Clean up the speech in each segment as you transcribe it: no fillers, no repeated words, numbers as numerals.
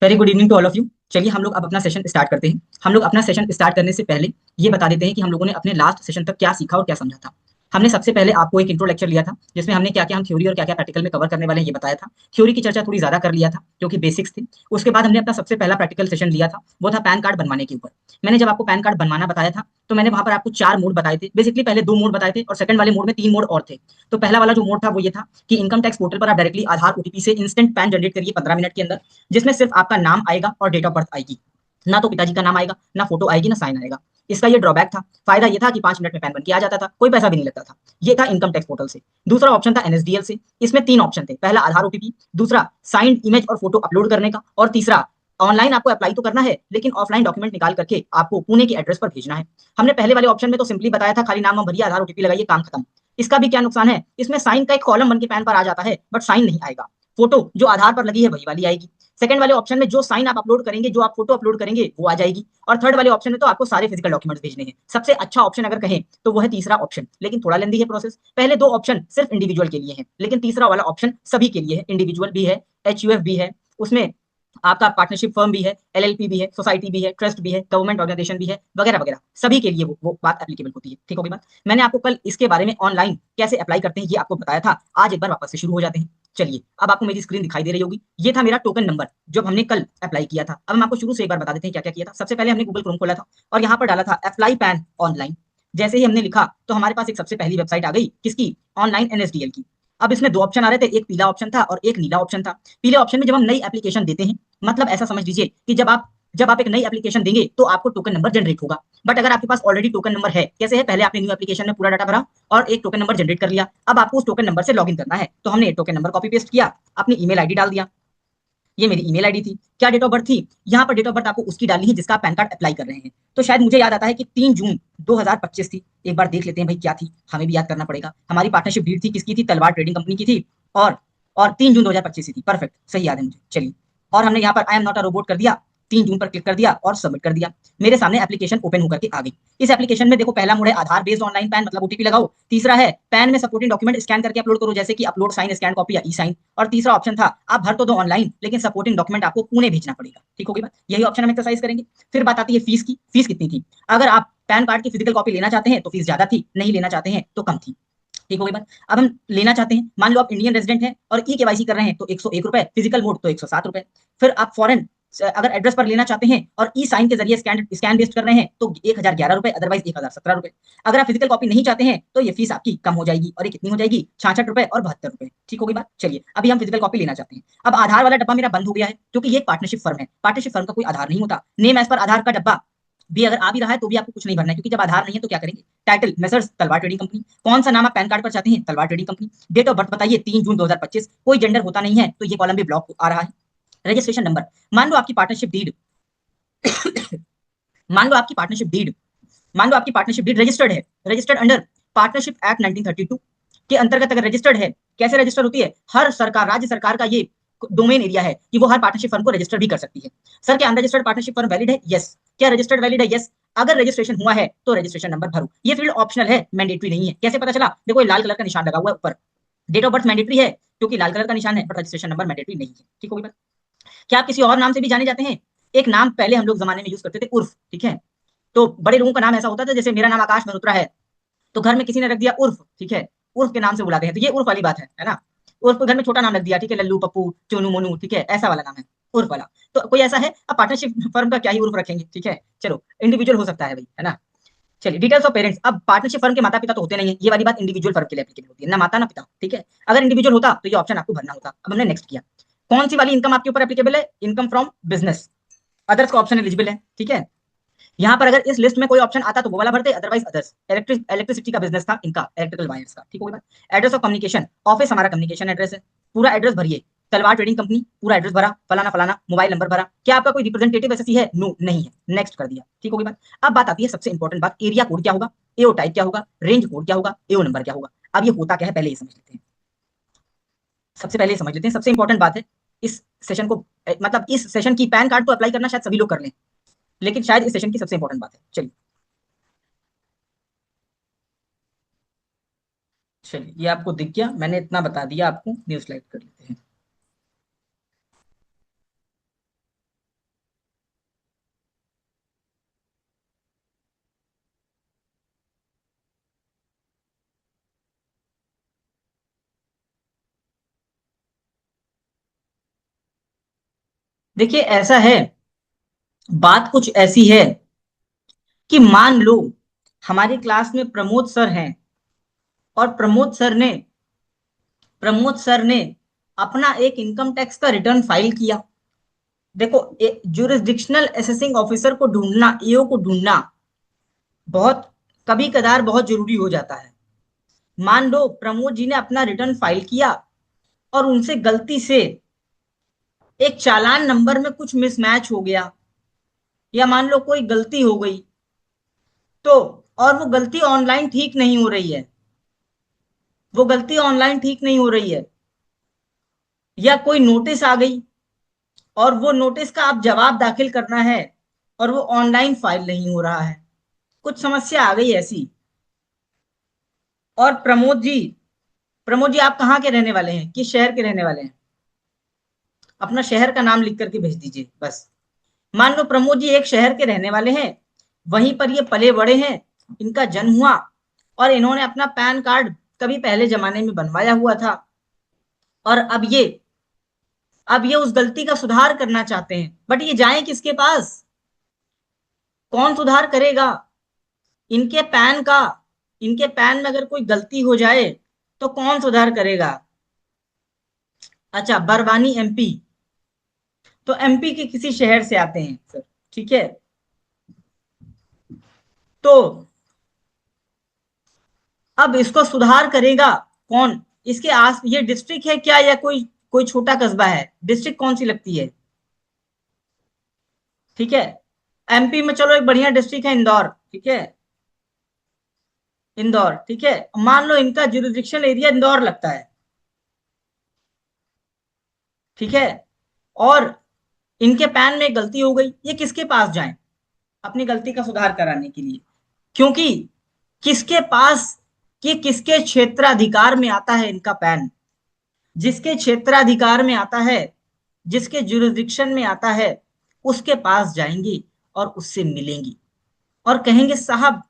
Very good evening to all of you. चलिए हम लोग अब अपना सेशन स्टार्ट करते हैं। हम लोग अपना सेशन स्टार्ट करने से पहले ये बता देते हैं कि हम लोगों ने अपने लास्ट सेशन तक क्या सीखा और क्या समझा था। हमने सबसे पहले आपको एक इंट्रो लेक्चर लिया था जिसमें हमने क्या क्या हम थ्योरी और क्या क्या प्रैक्टिकल में कवर करने वाले हैं ये बताया था। थ्योरी की चर्चा थोड़ी ज्यादा कर लिया था क्योंकि बेसिक्स थी। उसके बाद हमने अपना सबसे पहला प्रैक्टिकल सेशन लिया था, वो था पैन कार्ड बनवाने के ऊपर। मैंने जब आपको पैन कार्ड बनवाना बताया था तो मैंने वहां पर आपको 4 मोड बताए थे। बेसिकली पहले 2 मोड बताए थे और सेकंड वाले मोड में 3 मोड और थे। तो पहला वाला जो मोड था वो ये था कि इनकम टैक्स पोर्टल पर आप डायरेक्टली आधार ओटीपी से इंस्टेंट पैन जनरेट करिए 15 मिनट के अंदर, जिसमें सिर्फ आपका नाम आएगा और डेट ऑफ बर्थ आएगी। ना तो पिताजी का नाम आएगा, ना फोटो आएगी, ना साइन आएगा। इसका ये ड्रॉबैक था। फायदा ये था कि 5 मिनट में पैन बन के आ जाता था, कोई पैसा भी नहीं लगता था। ये था इनकम टैक्स पोर्टल से। दूसरा ऑप्शन था एनएसडीएल से। इसमें 3 ऑप्शन थे, पहला आधार ओटीपी, दूसरा साइंड इमेज और फोटो अपलोड करने का, और तीसरा ऑनलाइन आपको अप्लाई तो करना है लेकिन ऑफलाइन डॉक्यूमेंट निकाल करके आपको पुणे के एड्रेस पर भेजना है। हमने पहले वाले ऑप्शन में तो सिंपली बताया था खाली नाम भरिए, आधार ओटीपी लगाइए, काम खत्म। इसका भी क्या नुकसान है, इसमें साइन का एक कॉलम बन के पैन पर आ जाता है बट साइन नहीं आएगा। फोटो जो आधार पर लगी है वही वाली आएगी। सेकंड वाले ऑप्शन में जो साइन आप अपलोड करेंगे, जो आप फोटो अपलोड करेंगे वो आ जाएगी। और थर्ड वाले ऑप्शन में तो आपको सारे फिजिकल डॉक्यूमेंट्स भेजने हैं। सबसे अच्छा ऑप्शन अगर कहें तो वो है तीसरा ऑप्शन, लेकिन थोड़ा लेंदी है प्रोसेस। पहले 2 ऑप्शन सिर्फ इंडिविजुअल के लिए हैं, लेकिन तीसरा वाला ऑप्शन सभी के लिए है। इंडिविजुअल भी है, एचयूएफ भी है, उसमें आपका पार्टनरशिप फर्म भी है, एलएलपी भी है, सोसाइटी भी है, ट्रस्ट भी है, गवर्नमेंट ऑर्गेनाइजेशन भी है, वगैरह वगैरह। सभी के लिए वो बात एप्लीकेबल होती है। ठीक होगी बात। मैंने आपको कल इसके बारे में ऑनलाइन कैसे अप्लाई करते हैं ये आपको बताया था। आज एक बार वापस से शुरू हो जाते हैं। चलिए अब आपको मेरी स्क्रीन दिखाई दे रही होगी। ये था मेरा टोकन नंबर जब हमने कल अप्लाई किया था। अब हम आपको शुरू से एक बार बता देते हैं क्या क्या किया था। सबसे पहले हमने गूगल क्रोम खोला था और यहाँ पर डाला था अप्लाई पैन ऑनलाइन। जैसे ही हमने लिखा तो हमारे पास एक सबसे पहली वेबसाइट आ गई, किसकी, ऑनलाइन एनएसडीएल की। अब इसमें 2 ऑप्शन आ रहे थे, एक पीला ऑप्शन था और एक नीला ऑप्शन था। पीले ऑप्शन में जब हम नई एप्लीकेशन देते हैं, मतलब ऐसा समझ लीजिए कि जब आप एक नई एप्लीकेशन देंगे तो आपको टोकन नंबर जनरेट होगा। बट अगर आपके पास ऑलरेडी टोकन नंबर है, कैसे है, पहले आपने न्यू एप्लीकेशन में पूरा डाटा भरा और एक टोकन नंबर जनरेट कर लिया। अब आपको उस टोकन नंबर से लॉगिन करना है, तो हमने टोकन नंबर कॉपी पेस्ट किया, अपनी ईमेल आईडी डाल दिया। ये मेरी ईमेल आईडी थी। क्या डेट ऑफ बर्थ थी, यहाँ पर डेट ऑफ बर्थ आपको उसकी डालनी है जिसका आप पैन कार्ड अप्लाई कर रहे हैं। तो शायद मुझे याद आता है कि 3 जून 2025 थी। एक बार देख लेते हैं भाई क्या थी, हमें भी याद करना पड़ेगा। हमारी पार्टनरशिप डीड थी, किसकी थी, तलवार ट्रेडिंग कंपनी की थी। और और 3 जून 2025 थी। परफेक्ट, सही याद है मुझे। चलिए, और हमने यहाँ पर I am not a robot कर दिया, 3 जून पर क्लिक कर दिया और सबमिट कर दिया। मेरे सामने एप्लीकेशन ओपन होकर के आ गई। इस एप्लीकेशन में देखो, पहला मोड है आधार बेस्ड ऑनलाइन पैन, मतलब ओटीपी लगाओ। तीसरा है पैन में सपोर्टिंग डॉक्यूमेंट स्कैन करके अपलोड करो, जैसे कि अपलोड साइन, स्कैन कॉपी या ई साइन। और तीसरा ऑप्शन था आप भर तो दो ऑनलाइन लेकिन सपोर्टिंग डॉक्यूमेंट आपको पुणे भेजना पड़ेगा। ठीक होगी बात, यही ऑप्शन हम एक्सरसाइज करेंगे। फिर बात आती है फीस की। फीस कितनी थी, अगर आप पैन कार्ड की फिजिकल कॉपी लेना चाहते हैं तो फीस ज्यादा थी, नहीं लेना चाहते हैं तो कम थी। ठीक होगी बात। अब हम लेना चाहते हैं, मान लो आप इंडियन रेजिडेंट हैं और ई केवाईसी कर रहे हैं तो 101 रुपए, फिजिकल मोड तो 107 रुपए। फिर आप फॉरेन अगर एड्रेस पर लेना चाहते हैं और ई साइन के जरिए स्कैन बेस्ड कर रहे हैं तो 1011 रुपए, अदरवाइज 1017 रुपए। अगर आप फिजिकल कॉपी नहीं चाहते हैं तो ये फीस आपकी कम हो जाएगी, और ये कितनी हो जाएगी, 66 रुपए और 72 रुपए। ठीक होगी बात। चलिए अभी हम फिजिकल कॉपी लेना चाहते हैं। अब आधार वाला डब्बा मेरा बंद हो गया है क्योंकि ये एक पार्टनरशिप फर्म है। पार्टनरशिप फर्म का कोई आधार नहीं होता। नेम एज पर आधार का डब्बा भी अगर आ भी रहा है तो भी आपको कुछ नहीं भरना है, क्योंकि जब आधार नहीं है तो क्या करेंगे। टाइटल मेसर्स तलवार ट्रेडिंग कंपनी, कौन सा नाम आप पैन कार्ड पर चाहते हैं, Talwar trading company. Date of birth बताइए 3 जून 2025। कोई जेंडर होता नहीं है तो ये कॉलम भी ब्लॉक आ रहा है। रजिस्ट्रेशन नंबर, मान लो आपकी पार्टनरशिप डीड मान लो आपकी पार्टनरशिप डीड मान लो आपकी पार्टनरशिप डीड रजिस्टर्ड है, रजिस्टर्ड अंडर पार्टनरशिप एक्ट 1932 के अंतर्गत अगर रजिस्टर्ड है। कैसे रजिस्टर होती है, हर सरकार, राज्य सरकार का ये डोमेन एरिया है कि वो हर पार्टनरशिप फर्म को रजिस्टर भी कर सकती है। सर क्या अनरजिस्टर्ड पार्टनरशिप फर्म वैलिड है, यस। क्या रजिस्टर्ड वैलिड है, यस। अगर रजिस्ट्रेशन हुआ है तो रजिस्ट्रेशन नंबर भरो। ये फील्ड ऑप्शनल है, मैंडेटरी नहीं है। कैसे पता चला, देखो ये लाल कलर का निशान लगा हुआ है ऊपर। डेट ऑफ बर्थ मैंडेटरी है क्योंकि लाल कलर का निशान है, बट रजिस्ट्रेशन नंबर मैंडेटरी नहीं है। ठीक होगी। क्या आप किसी और नाम से भी जाने जाते हैं, एक नाम पहले हम लोग जमाने में यूज करते थे, उर्फ। ठीक है, तो बड़े लोगों का नाम ऐसा होता था, जैसे मेरा नाम आकाश मल्होत्रा है तो घर में किसी ने रख दिया उर्फ। ठीक है, उर्फ के नाम से बुलाते हैं, तो ये उर्फ वाली बात है ना। उर्फ घर में छोटा नाम रख दिया, ठीक है, लल्लू, पप्पू, चोनू, मोनू, ठीक है, ऐसा वाला नाम है उर्फ वाला। तो कोई ऐसा है, अब पार्टनरशिप फर्म का क्या ही उर्फ रखेंगे। ठीक है, चलो इंडिविजुअल हो सकता है भाई, है ना। चलिए डिटेल्स ऑफ पेरेंट्स, अब पार्टनरशिप फर्म के माता पिता तो होते नहीं है, ये वाली बात इंडिविजुअल फर्म के लिए एप्लीकेबल होती है, ना माता ना पिता। ठीक है, अगर इंडिविजुअल होता तो ये ऑप्शन आपको भरना होता। अब हमने नेक्स्ट किया, कौन सी वाली इनकम आपके ऊपर एप्लीकेबल है, इनकम फ्रॉम बिजनेस। अदर्स का ऑप्शन एलिजिबल है। ठीक है, यहाँ पर अगर इस लिस्ट में कोई ऑप्शन आता तो वो वाला भरते, अदरवाइज अदर्स। इलेक्ट्रिसिटी का बिजनेस था इनका, इलेक्ट्रिकल वायर्स का। ठीक होगा। एड्रेस ऑफ कम्युनिकेशन, ऑफिस हमारा कम्युनिकेशन एड्रेस है, पूरा एड्रेस भरिए। तलवार ट्रेडिंग कंपनी, पूरा एड्रेस भरा, फलाना फलाना, मोबाइल नंबर भरा। क्या आपका कोई रिप्रेजेंटेटिव एसएससी है, नो नहीं है, नेक्स्ट कर दिया। ठीक होगी बात। अब बात आती है सबसे इंपॉर्टेंट बात, एरिया कोड क्या होगा, एओ टाइप क्या होगा, रेंज कोड क्या होगा, एओ नंबर क्या होगा। अब ये होता क्या है पहले ये समझ लेते हैं। सबसे पहले समझ लेते हैं, सबसे इंपॉर्टेंट बात है इस सेशन को, मतलब इस सेशन की पैन कार्ड तो अप्लाई करना शायद सभी लोग कर लें, लेकिन शायद इस सेशन की सबसे इंपॉर्टेंट बात है। चलिए चलिए, ये आपको दिख गया, मैंने इतना बता दिया आपको। न्यू स्लाइड कर लेते हैं। देखिए ऐसा है, बात कुछ ऐसी है कि मान लो हमारी क्लास में प्रमोद सर हैं, और प्रमोद सर ने अपना एक इनकम टैक्स का रिटर्न फाइल किया। देखो, जुरिस्डिक्शनल असेसिंग ऑफिसर को ढूंढना, ईओ को ढूंढना बहुत कभी कदार बहुत जरूरी हो जाता है। मान लो प्रमोद जी ने अपना रिटर्न फाइल किया और उनसे गलती से एक चालान नंबर में कुछ मिसमैच हो गया, या मान लो कोई गलती हो गई, तो और वो गलती ऑनलाइन ठीक नहीं हो रही है, वो गलती ऑनलाइन ठीक नहीं हो रही है, या कोई नोटिस आ गई और वो नोटिस का आप जवाब दाखिल करना है और वो ऑनलाइन फाइल नहीं हो रहा है, कुछ समस्या आ गई ऐसी। और प्रमोद जी आप कहाँ के रहने वाले हैं, किस शहर के रहने वाले हैं? अपना शहर का नाम लिख करके भेज दीजिए बस। मान लो प्रमोद जी एक शहर के रहने वाले हैं, वहीं पर ये पले बड़े हैं, इनका जन्म हुआ, और इन्होंने अपना पैन कार्ड कभी पहले जमाने में बनवाया हुआ था, और अब ये उस गलती का सुधार करना चाहते हैं, बट ये जाएं किसके पास? कौन सुधार करेगा इनके पैन का? इनके पैन में अगर कोई गलती हो जाए तो कौन सुधार करेगा? अच्छा, बरवानी एमपी, तो एमपी के किसी शहर से आते हैं सर, ठीक है। तो अब इसको सुधार करेगा कौन? इसके आस, ये डिस्ट्रिक्ट है क्या या कोई कोई छोटा कस्बा है? डिस्ट्रिक्ट कौन सी लगती है? ठीक है, एमपी में चलो एक बढ़िया डिस्ट्रिक्ट है इंदौर, ठीक है, इंदौर, ठीक है। मान लो इनका जुरिडिक्शन एरिया इंदौर लगता है, ठीक है, और इनके पैन में गलती हो गई, ये किसके पास जाएं अपनी गलती का सुधार कराने के लिए? क्योंकि किसके पास, कि किसके क्षेत्राधिकार में आता है इनका पैन? जिसके क्षेत्राधिकार में आता है, जिसके जुरिस्डिक्शन में आता है, उसके पास जाएंगी और उससे मिलेंगी और कहेंगे साहब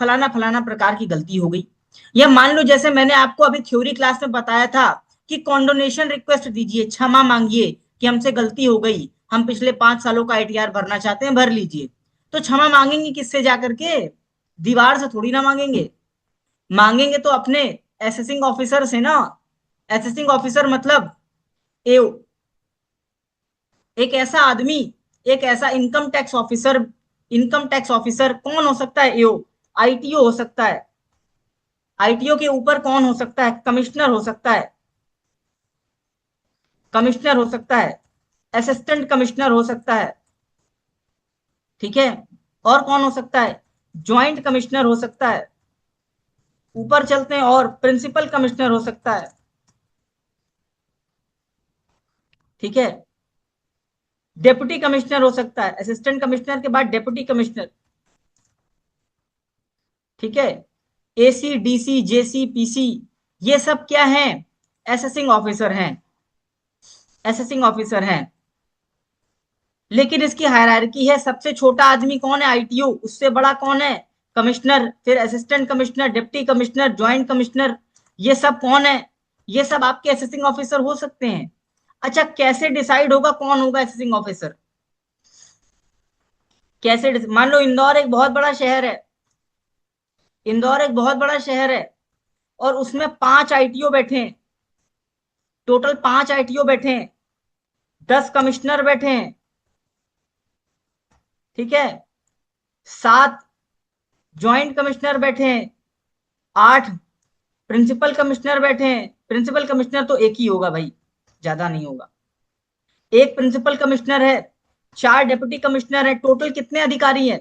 फलाना फलाना प्रकार की गलती हो गई। या मान लो जैसे मैंने आपको अभी थ्योरी क्लास में बताया था कि कॉन्डोनेशन रिक्वेस्ट दीजिए, क्षमा मांगिए कि हमसे गलती हो गई, हम पिछले 5 सालों का आईटीआर भरना चाहते हैं, भर लीजिए। तो क्षमा मांगेंगे किससे जाकर के? दीवार से थोड़ी ना मांगेंगे, मांगेंगे तो अपने असेसिंग ऑफिसर से ना। असेसिंग ऑफिसर मतलब ए, एक ऐसा आदमी, एक ऐसा income tax officer. Income tax officer कौन हो सकता है? एओ, आईटीओ हो सकता है। आईटीओ के ऊपर कौन हो सकता है? कमिश्नर हो सकता है, कमिश्नर हो सकता है, असिस्टेंट कमिश्नर हो सकता है, ठीक है। और कौन हो सकता है? ज्वाइंट कमिश्नर हो सकता है। ऊपर चलते हैं और प्रिंसिपल कमिश्नर हो सकता है, ठीक है। डेप्यूटी कमिश्नर हो सकता है, असिस्टेंट कमिश्नर के बाद डेप्यूटी कमिश्नर, ठीक है। एसी, डीसी, जेसी, पीसी, ये सब क्या है? असेसिंग ऑफिसर हैं, असेसिंग ऑफिसर हैं। लेकिन इसकी हायरार्की है, सबसे छोटा आदमी कौन है? आईटीओ। उससे बड़ा कौन है? कमिश्नर, फिर assistant commissioner, deputy commissioner, joint commissioner. ये सब कौन है? ये सब आपके असेसिंग ऑफिसर हो सकते हैं। अच्छा, कैसे डिसाइड होगा कौन होगा असेसिंग ऑफिसर? मान लो इंदौर एक बहुत बड़ा शहर है, इंदौर एक बहुत बड़ा शहर है, और उसमें 5 आईटीओ बैठे हैं, टोटल 5 आईटीओ बैठे हैं, 10 कमिश्नर बैठे हैं, ठीक है, 7 ज्वाइंट कमिश्नर बैठे हैं, 8 प्रिंसिपल कमिश्नर बैठे हैं। प्रिंसिपल कमिश्नर तो एक ही होगा भाई, ज्यादा नहीं होगा। एक प्रिंसिपल कमिश्नर है, 4 डिप्टी कमिश्नर है, टोटल कितने अधिकारी हैं?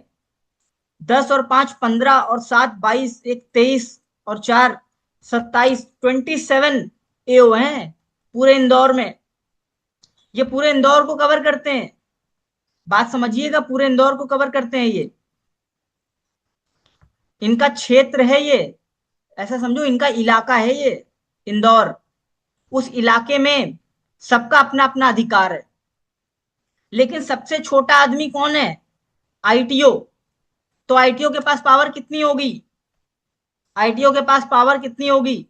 10 और 5 15 और 7 22, एक 23 और 4 27, 27 एओ हैं पूरे इंदौर में। ये पूरे इंदौर को कवर करते हैं, बात समझिएगा, पूरे इंदौर को कवर करते हैं ये, इनका क्षेत्र है ये, ऐसा समझो इनका इलाका है ये इंदौर। उस इलाके में सबका अपना अपना अधिकार है। लेकिन सबसे छोटा आदमी कौन है? आईटीओ। तो आईटीओ के पास पावर कितनी होगी? आईटीओ के पास पावर कितनी होगी?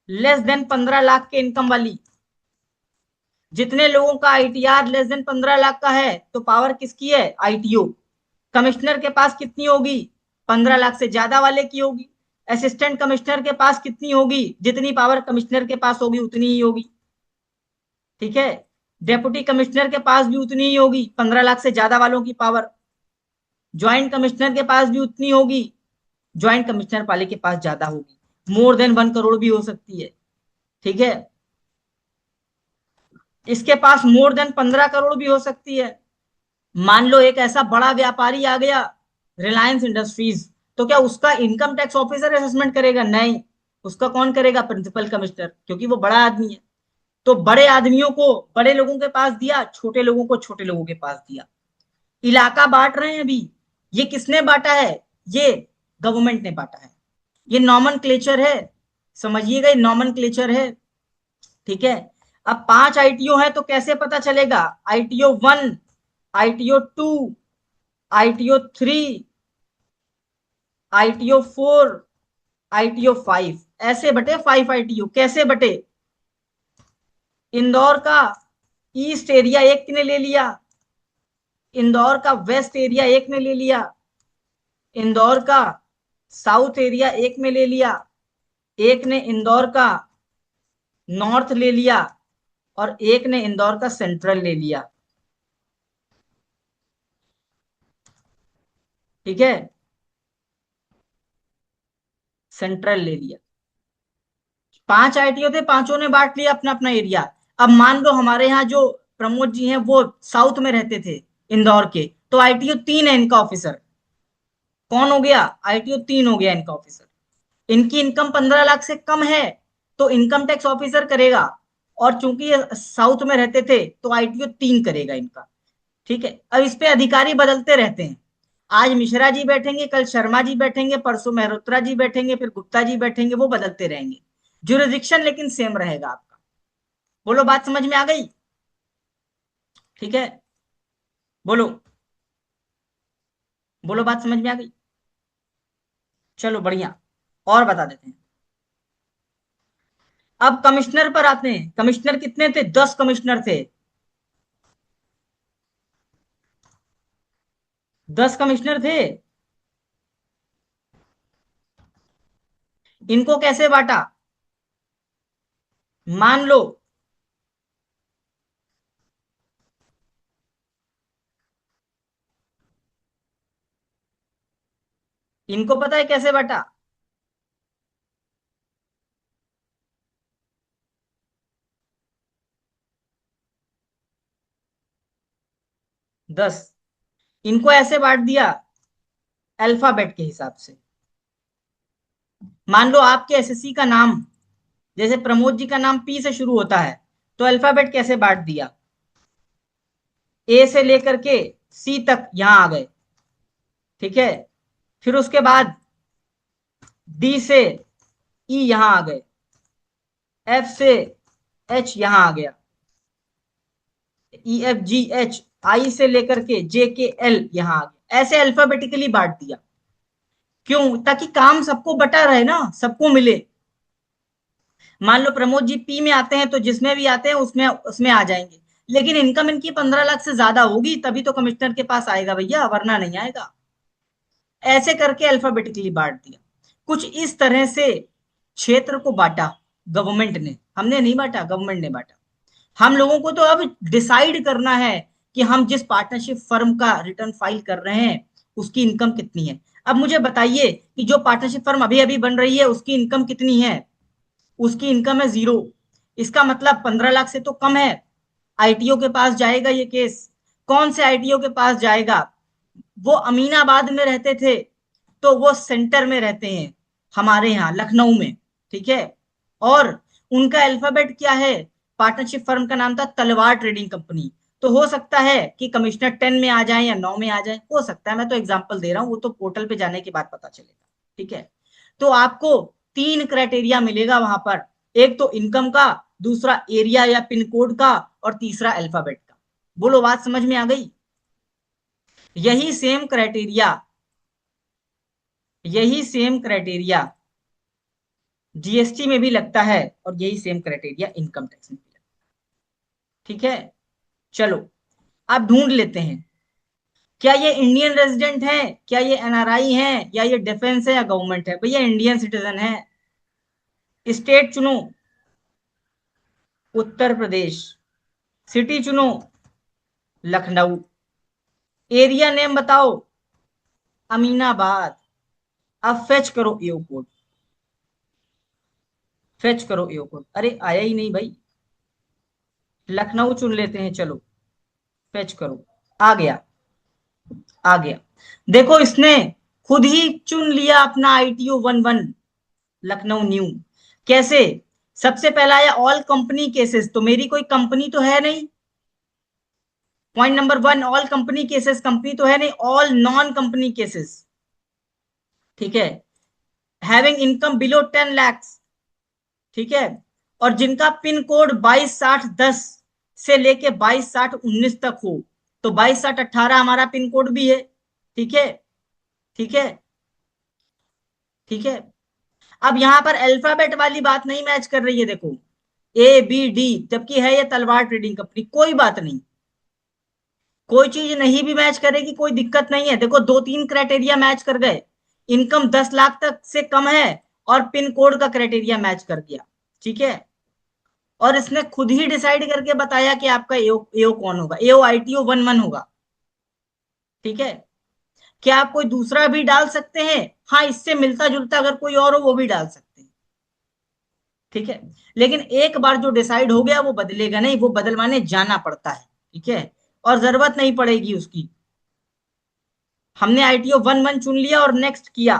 लेस देन 15 लाख के इनकम वाली, जितने लोगों का आईटीआर लेस देन 15 लाख का है तो पावर किसकी है, आईटीओ। कमिश्नर के पास कितनी होगी, 15 लाख से ज्यादा वाले की होगी। असिस्टेंट कमिश्नर के पास कितनी होगी, जितनी पावर कमिश्नर के पास होगी उतनी ही होगी। ठीक है। डेप्यूटी कमिश्नर के पास भी उतनी ही होगी, 15 लाख से ज्यादा वालों की पावर। ज्वाइंट कमिश्नर के पास भी उतनी होगी, ज्वाइंट कमिश्नर वाले के पास ज्यादा होगी, मोर देन 1 करोड़ भी हो सकती है। ठीक है। इसके पास मोर देन 15 करोड़ भी हो सकती है। मान लो एक ऐसा बड़ा व्यापारी आ गया, रिलायंस इंडस्ट्रीज, तो क्या उसका इनकम टैक्स ऑफिसर असेसमेंट करेगा, नहीं। उसका कौन करेगा, प्रिंसिपल कमिश्नर, क्योंकि वो बड़ा आदमी है। तो बड़े आदमियों को बड़े लोगों के पास दिया, छोटे लोगों को छोटे लोगों के पास दिया। इलाका बांट रहे हैं अभी, ये किसने बांटा है, ये गवर्नमेंट ने बांटा है। ये नॉमनक्लेचर है, समझिएगा, ये नॉमनक्लेचर है। ठीक है। अब 5 आईटीओ है तो कैसे पता चलेगा, ITO 1, ITO 2, ITO 3, ITO 4, ITO 5, ऐसे बटे 5 आईटीओ। कैसे बटे, इंदौर का ईस्ट एरिया एक ने ले लिया, इंदौर का वेस्ट एरिया एक ने ले लिया, इंदौर का साउथ एरिया एक में ले लिया, एक ने इंदौर का नॉर्थ ले लिया, और एक ने इंदौर का सेंट्रल ले लिया। ठीक है, सेंट्रल ले लिया। 5 आईटीओ थे, पांचों ने बांट लिया अपना अपना एरिया। अब मान लो हमारे यहाँ जो प्रमोद जी हैं वो साउथ में रहते थे, इंदौर के, तो आईटीओ 3 है इनका ऑफिसर। कौन हो गया, आईटीओ 3 हो गया इनका ऑफिसर। इनकी इनकम 15 लाख से कम है तो इनकम टैक्स ऑफिसर करेगा, और चूंकि ये साउथ में रहते थे तो आईटीओ 3 करेगा इनका। ठीक है। अब इस पे अधिकारी बदलते रहते हैं, आज मिश्रा जी बैठेंगे, कल शर्मा जी बैठेंगे, परसों मेहरोत्रा जी बैठेंगे, फिर गुप्ता जी बैठेंगे, वो बदलते रहेंगे। जुरिडिक्शन लेकिन सेम रहेगा आपका। बोलो बात समझ में आ गई। ठीक है, बोलो, बोलो बात समझ में आ गई। चलो बढ़िया, और बता देते हैं। अब कमिश्नर पर आते हैं। कमिश्नर कितने थे, 10 कमिश्नर थे। 10 कमिश्नर थे। इनको कैसे बांटा, मान लो इनको पता है कैसे बांटा, 10। इनको ऐसे बांट दिया अल्फाबेट के हिसाब से। मान लो आपके एसएससी का नाम, जैसे प्रमोद जी का नाम पी से शुरू होता है, तो अल्फाबेट कैसे बांट दिया, ए से लेकर के सी तक यहां आ गए। ठीक है। फिर उसके बाद डी से ई यहां आ गए, एफ से एच यहां आ गया, EFGH, आई से लेकर के JKL यहां आ गया। ऐसे अल्फाबेटिकली बांट दिया, क्यों, ताकि काम सबको बटा रहे ना, सबको मिले। मान लो प्रमोद जी पी में आते हैं तो जिसमें भी आते हैं उसमें उसमें आ जाएंगे, लेकिन इनकम इनकी 15 लाख से ज्यादा होगी तभी तो कमिश्नर के पास आएगा भैया, वरना नहीं आएगा। ऐसे करके अल्फाबेटिकली बांट दिया। कुछ इस तरह से क्षेत्र को बांटा गवर्नमेंट ने, हमने नहीं बांटा, गवर्नमेंट ने बांटा। हम लोगों को तो अब डिसाइड करना है कि हम जिस पार्टनरशिप फर्म का रिटर्न फाइल कर रहे हैं उसकी इनकम कितनी है। अब मुझे बताइए कि जो पार्टनरशिप फर्म अभी अभी बन रही है उसकी इनकम कितनी है, उसकी इनकम है 0। इसका मतलब 15 लाख से तो कम है। आईटीओ के पास जाएगा ये केस, कौन से आईटीओ के पास जाएगा, वो अमीनाबाद में रहते थे तो वो सेंटर में रहते हैं हमारे यहाँ लखनऊ में। ठीक है। और उनका अल्फाबेट क्या है, पार्टनरशिप फर्म का नाम था तलवार ट्रेडिंग कंपनी। तो हो सकता है कि कमिश्नर 10 में आ जाए या 9 में आ जाए, हो सकता है, मैं तो एग्जांपल दे रहा हूँ, वो तो पोर्टल पे जाने के बाद पता चलेगा। ठीक है। तो आपको 3 क्राइटेरिया मिलेगा वहां पर, एक तो इनकम का, दूसरा एरिया या पिन कोड का, और तीसरा अल्फाबेट का। बोलो बात समझ में आ गई। यही सेम क्राइटेरिया, यही सेम क्राइटेरिया जीएसटी में भी लगता है, और यही सेम क्राइटेरिया इनकम टैक्स में भी लगता ठीक है, चलो अब ढूंढ लेते हैं, क्या ये इंडियन रेजिडेंट है, क्या ये एनआरआई है, या ये डिफेंस है या गवर्नमेंट है। भैया इंडियन सिटीजन है। स्टेट चुनो, उत्तर प्रदेश। सिटी चुनो, लखनऊ। एरिया नेम बताओ, अमीनाबाद। अब फेच करो ईओ कोड, फेच करो ईओ कोड। अरे आया ही नहीं भाई। लखनऊ चुन लेते हैं, चलो फेच करो। आ गया, आ गया। देखो इसने खुद ही चुन लिया अपना आईटीओ 11 लखनऊ न्यू। कैसे? सबसे पहला आया ऑल कंपनी केसेस, तो मेरी कोई कंपनी तो है नहीं। Point number one, all company cases, company तो है नहीं। ऑल नॉन कंपनी केसेस, ठीक है। हैविंग इनकम बिलो 10 lakhs, ठीक है। और जिनका पिन कोड 226010 से लेके 226019 तक हो, तो 226018 हमारा पिन कोड भी है, ठीक है, ठीक है, ठीक है। अब यहां पर अल्फाबेट वाली बात नहीं मैच कर रही है, देखो ABD, जबकि है ये तलवार ट्रेडिंग कंपनी। कोई बात नहीं, कोई चीज नहीं भी मैच करेगी कोई दिक्कत नहीं है। देखो दो तीन क्राइटेरिया मैच कर गए, इनकम 10 लाख तक से कम है, और पिन कोड का क्राइटेरिया मैच कर गया, ठीक है। और इसने खुद ही डिसाइड करके बताया कि आपका एओ एओ कौन होगा, एओ आईटीओ 11 होगा, ठीक है। क्या आप कोई दूसरा भी डाल सकते हैं? हाँ, इससे मिलता जुलता अगर कोई और हो वो भी डाल सकते हैं, ठीक है। लेकिन एक बार जो डिसाइड हो गया वो बदलेगा नहीं, वो बदलवाने जाना पड़ता है, ठीक है। और जरूरत नहीं पड़ेगी उसकी। हमने आईटीओ 11 चुन लिया और नेक्स्ट किया।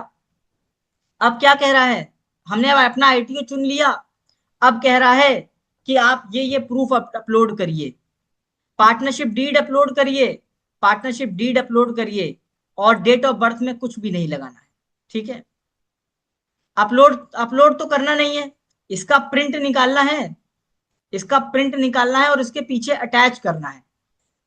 अब क्या कह रहा है? हमने अब अपना आईटीओ चुन लिया। अब कह रहा है कि आप ये प्रूफ अपलोड करिए, पार्टनरशिप डीड अपलोड करिए, पार्टनरशिप डीड अपलोड करिए। और डेट ऑफ बर्थ में कुछ भी नहीं लगाना है, ठीक है। अपलोड अपलोड तो करना नहीं है, इसका प्रिंट निकालना है, इसका प्रिंट निकालना है और इसके पीछे अटैच करना है।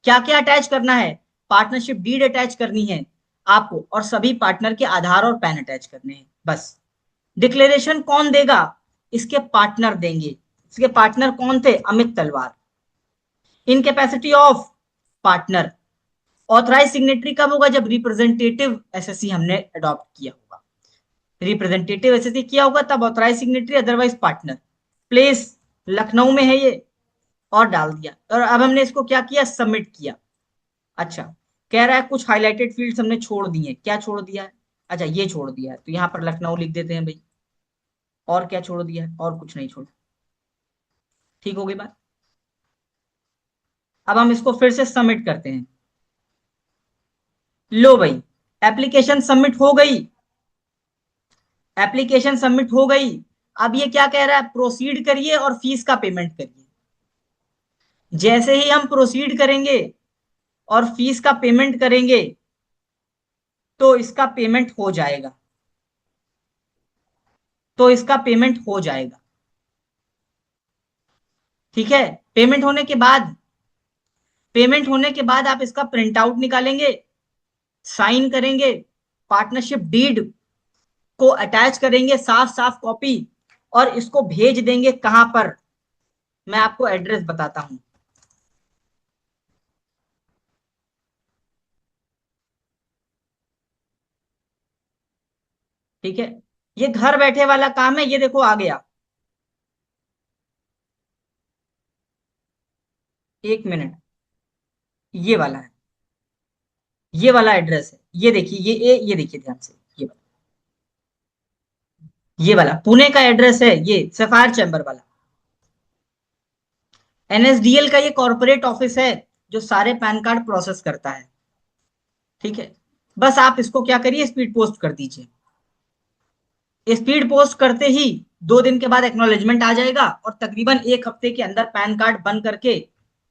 क्या क्या अटैच करना है? पार्टनरशिप डीड अटैच करनी है आपको, और सभी पार्टनर के आधार और पैन अटैच करने हैं, बस। डिक्लेरेशन कौन देगा? इसके पार्टनर देंगे। इसके पार्टनर कौन थे? Amit Talwar. In capacity of partner. Authorise signatory कब होगा? जब रिप्रेजेंटेटिव एसएससी हमने अडॉप्ट किया होगा, रिप्रेजेंटेटिव एसएससी किया होगा तब authorise signatory, otherwise partner. Place Lucknow में है ये, और डाल दिया। और अब हमने इसको क्या किया? सबमिट किया। अच्छा, कह रहा है कुछ हाईलाइटेड फील्ड्स हमने छोड़ दिए। क्या छोड़ दिया है? अच्छा ये छोड़ दिया है, तो यहाँ पर लखनऊ लिख देते हैं भाई। और क्या छोड़ दिया है? और कुछ नहीं छोड़ा। ठीक हो गई बात। अब हम इसको फिर से सबमिट करते हैं। लो भाई, एप्लीकेशन सबमिट हो गई, एप्लीकेशन सबमिट हो गई। अब ये क्या कह रहा है? प्रोसीड करिए और फीस का पेमेंट करिए। जैसे ही हम प्रोसीड करेंगे और फीस का पेमेंट करेंगे, तो इसका पेमेंट हो जाएगा, तो इसका पेमेंट हो जाएगा, ठीक है। पेमेंट होने के बाद, पेमेंट होने के बाद आप इसका प्रिंट आउट निकालेंगे, साइन करेंगे, पार्टनरशिप डीड को अटैच करेंगे, साफ साफ कॉपी, और इसको भेज देंगे कहां पर? मैं आपको एड्रेस बताता हूं, ठीक है। ये घर बैठे वाला काम है, ये देखो आ गया। एक मिनट, ये वाला है, ये वाला एड्रेस है। ये देखिए, ये देखिए ध्यान से, ये वाला पुणे का एड्रेस है, ये सफायर चैम्बर वाला। एनएसडीएल का ये कॉर्पोरेट ऑफिस है जो सारे पैन कार्ड प्रोसेस करता है, ठीक है। बस आप इसको क्या करिए, स्पीड पोस्ट कर दीजिए। स्पीड पोस्ट करते ही 2 दिन के बाद एक्नॉलेजमेंट आ जाएगा, और तकरीबन 1 हफ्ते के अंदर पैन कार्ड बन करके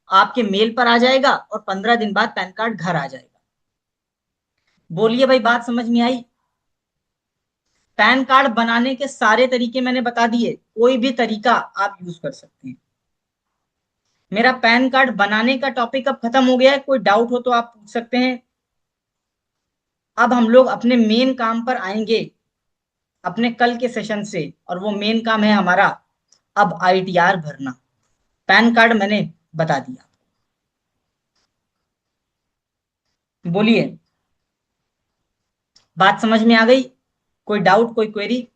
आपके मेल पर आ जाएगा, और 15 दिन बाद पैन कार्ड घर आ जाएगा। बोलिए भाई, बात समझ में आई? पैन कार्ड बनाने के सारे तरीके मैंने बता दिए, कोई भी तरीका आप यूज कर सकते हैं। मेरा पैन कार्ड बनाने का टॉपिक अब खत्म हो गया है, कोई डाउट हो तो आप पूछ सकते हैं। अब हम लोग अपने मेन काम पर आएंगे, अपने कल के सेशन से। और वो मेन काम है हमारा अब आईटीआर भरना। पैन कार्ड मैंने बता दिया। बोलिए, बात समझ में आ गई? कोई डाउट, कोई क्वेरी?